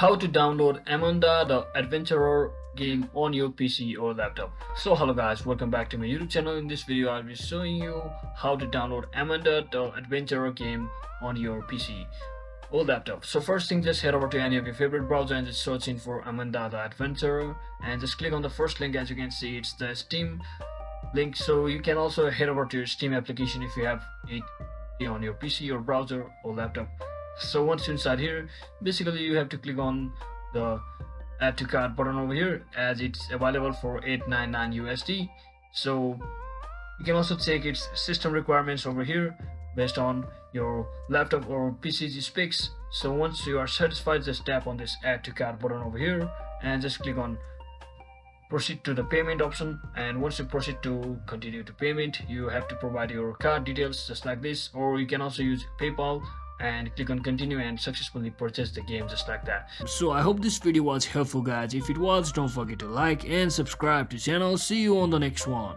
how to download Amanda the Adventurer game on your PC or laptop. So hello guys, welcome back to my YouTube channel. In this video I'll be showing you how to download Amanda the Adventurer game on your PC or laptop. So first thing, just head over to any of your favorite browser and just search in for Amanda the Adventurer and just click on the first link. As you can see, it's the Steam link. So you can also head over to your Steam application if you have it on your PC or browser or laptop. So once you're inside here, basically you have to click on the add to cart button over here, as it's available for $8.99 USD. So you can also check its system requirements over here based on your laptop or PC's specs. So once you are satisfied, just tap on this add to cart button over here and just click on proceed to the payment option. And once you proceed to continue to payment, you have to provide your card details just like this, or you can also use PayPal and click on continue and successfully purchase the game just like that. So I hope this video was helpful guys. If it was, don't forget to like and subscribe to channel. See you on the next one.